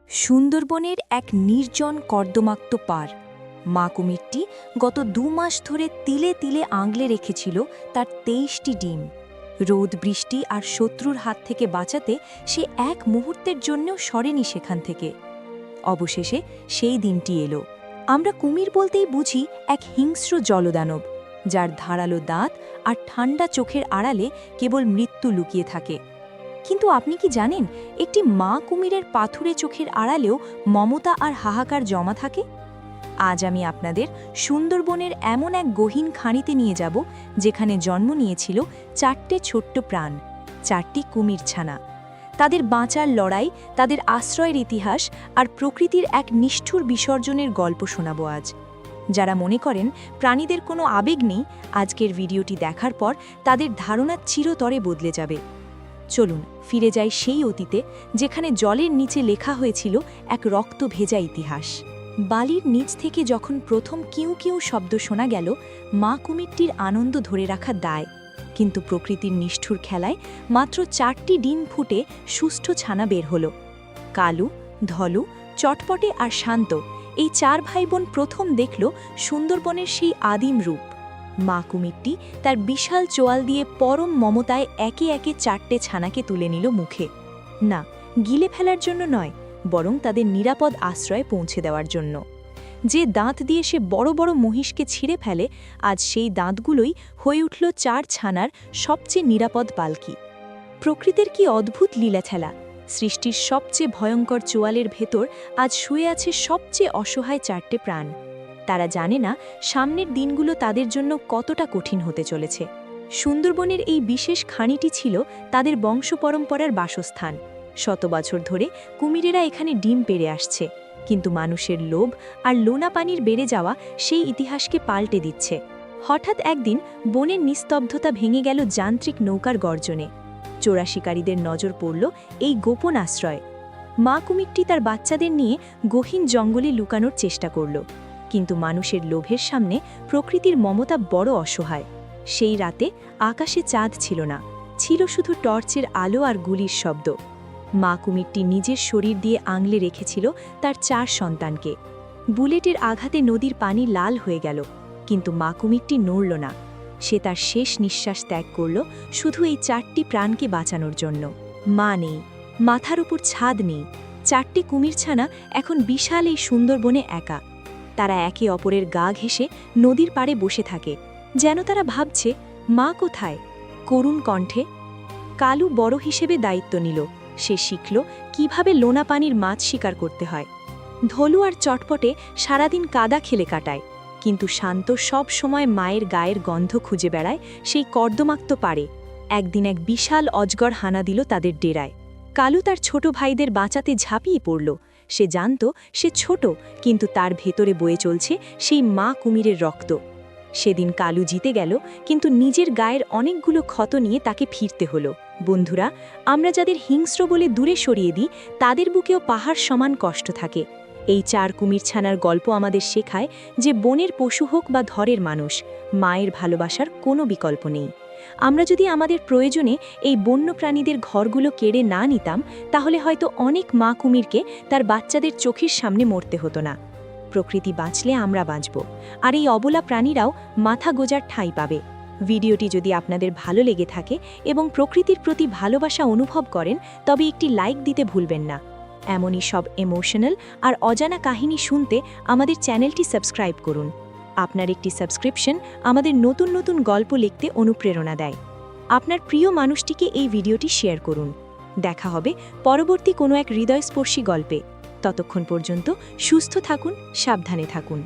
সুন্দরবনের এক নির্জন কর্দমাক্ত পাড়। মা কুমিরটি গত 2 মাস ধরে তিলে তিলে আঙলে রেখেছিল তার 23টি ডিম। রোদ, বৃষ্টি আর শত্রুর হাত থেকে বাঁচাতে সে এক মুহূর্তের জন্যও সরেনি সেখান থেকে। অবশেষে সেই দিনটি এলো। আমরা কুমির বলতেই বুঝি এক হিংস্র জলদানব, যার ধারালো দাঁত আর ঠান্ডা চোখের আড়ালে কেবল মৃত্যু লুকিয়ে থাকে। কিন্তু আপনি কি জানেন, একটি মা কুমিরের পাথুরে চোখের আড়ালেও মমতা আর হাহাকার জমা থাকে? আজ আমি আপনাদের সুন্দরবনের এমন এক গহীন খাঁড়িতে নিয়ে যাব, যেখানে জন্ম নিয়েছিল 4টে ছোট্ট প্রাণ, 4টি কুমির ছানা। তাদের বাঁচার লড়াই, তাদের আশ্রয়ের ইতিহাস আর প্রকৃতির এক নিষ্ঠুর বিসর্জনের গল্প শোনাবো আজ। যারা মনে করেন প্রাণীদের কোনো আবেগ নেই, আজকের ভিডিওটি দেখার পর তাদের ধারণা চিরতরে বদলে যাবে। চলুন ফিরে যাই সেই অতীতে, যেখানে জলের নিচে লেখা হয়েছিল এক রক্ত ভেজা ইতিহাস। বালির নিচ থেকে যখন প্রথম কিউ কিউ শব্দ শোনা গেল, মা কুমিরটির আনন্দ ধরে রাখা দায়। কিন্তু প্রকৃতির নিষ্ঠুর খেলায় মাত্র 4টি ডিম ফুটে সুষ্ঠ ছানা বের হলো। কালু, ধলু, চটপটে আর শান্ত, এই 4 ভাই বোন প্রথম দেখল সুন্দরবনের সেই আদিম রূপ। মা কুমিরটি তার বিশাল চোয়াল দিয়ে পরম মমতায় একে একে 4টে ছানাকে তুলে নিল মুখে। না, গিলে ফেলার জন্য নয়, বরং তাদের নিরাপদ আশ্রয়ে পৌঁছে দেওয়ার জন্য। যে দাঁত দিয়ে সে বড় বড় মহিষকে ছিঁড়ে ফেলে, আজ সেই দাঁতগুলোই হয়ে উঠল 4 ছানার সবচেয়ে নিরাপদ পালকি। প্রকৃতির কি অদ্ভুত লীলাখেলা! সৃষ্টির সবচেয়ে ভয়ঙ্কর চোয়ালের ভেতর আজ শুয়ে আছে সবচেয়ে অসহায় 4টে প্রাণ। তারা জানে না সামনের দিনগুলো তাদের জন্য কতটা কঠিন হতে চলেছে। সুন্দরবনের এই বিশেষ খাঁড়িটি ছিল তাদের বংশ পরম্পরার বাসস্থান। শত বছর ধরে কুমিরেরা এখানে ডিম পেড়ে আসছে, কিন্তু মানুষের লোভ আর লোনা পানির বেড়ে যাওয়া সেই ইতিহাসকে পাল্টে দিচ্ছে। হঠাৎ একদিন বনের নিস্তব্ধতা ভেঙে গেল যান্ত্রিক নৌকার গর্জনে। চোরা শিকারীদের নজর পড়ল এই গোপন আশ্রয়। মা কুমিরটি তার বাচ্চাদের নিয়ে গহীন জঙ্গলে লুকানোর চেষ্টা করল, কিন্তু মানুষের লোভের সামনে প্রকৃতির মমতা বড় অসহায়। সেই রাতে আকাশে চাঁদ ছিল না, ছিল শুধু টর্চের আলো আর গুলির শব্দ। মা কুমিরটি নিজের শরীর দিয়ে আঙলে রেখেছিল তার 4 সন্তানকে। বুলেটের আঘাতে নদীর পানি লাল হয়ে গেল, কিন্তু মা কুমিরটি নড়ল না। সে তার শেষ নিঃশ্বাস ত্যাগ করল শুধু এই 4টি প্রাণকে বাঁচানোর জন্য। মা নেই, মাথার উপর ছাদ নেই, 4টি কুমির ছানা এখন বিশাল এই সুন্দরবনে একা। তারা একে অপরের গা ঘেঁষে নদীর পাড়ে বসে থাকে, যেন তারা ভাবছে, মা কোথায়? করুণ কণ্ঠে কালু বড় হিসেবে দায়িত্ব নিল। সে শিখল কিভাবে লোনা পানির মাছ শিকার করতে হয়। ধলু আর চটপটে সারাদিন কাদা খেলে কাটায়, কিন্তু শান্ত সব সময় মায়ের গায়ের গন্ধ খুঁজে বেড়ায় সেই কর্দমাক্ত পাড়ে। একদিন এক বিশাল অজগর হানা দিল তাদের ডেরায়। কালু তার ছোট ভাইদের বাঁচাতে ঝাঁপিয়ে পড়ল। সে জানত সে ছোট, কিন্তু তার ভেতরে বয়ে চলছে সেই মা কুমিরের রক্ত। সেদিন কালু জিতে গেল, কিন্তু নিজের গায়ের অনেকগুলো ক্ষত নিয়ে তাকে ফিরতে হলো। বন্ধুরা, আমরা যাদের হিংস্র বলে দূরে সরিয়ে দিই, তাদের বুকেও পাহাড় সমান কষ্ট থাকে। এই 4 কুমির ছানার গল্প আমাদের শেখায় যে বনের পশু হোক বা ধরের মানুষ, মায়ের ভালোবাসার কোনো বিকল্প নেই। আমরা যদি আমাদের প্রয়োজনে এই বন্য প্রাণীদের ঘরগুলো কেড়ে না নিতাম, তাহলে হয়তো অনেক মা কুমিরকে তার বাচ্চাদের চোখের সামনে মরতে হতো না। প্রকৃতি বাঁচলে আমরা বাঁচব, আর এই অবলা প্রাণীরাও মাথা গোজার ঠাঁই পাবে। ভিডিওটি যদি আপনাদের ভালো লেগে থাকে এবং প্রকৃতির প্রতি ভালোবাসা অনুভব করেন, তবে একটি লাইক দিতে ভুলবেন না। এমনই সব ইমোশনাল আর অজানা কাহিনী শুনতে আমাদের চ্যানেলটি সাবস্ক্রাইব করুন। আপনার একটি সাবস্ক্রিপশন আমাদের নতুন নতুন গল্প লিখতে অনুপ্রেরণা দেয়। আপনার প্রিয় মানুষটিকে এই ভিডিওটি শেয়ার করুন। দেখা হবে পরবর্তী কোনো এক হৃদয়স্পর্শী গল্পে। ততক্ষণ পর্যন্ত সুস্থ থাকুন, সাবধানে থাকুন।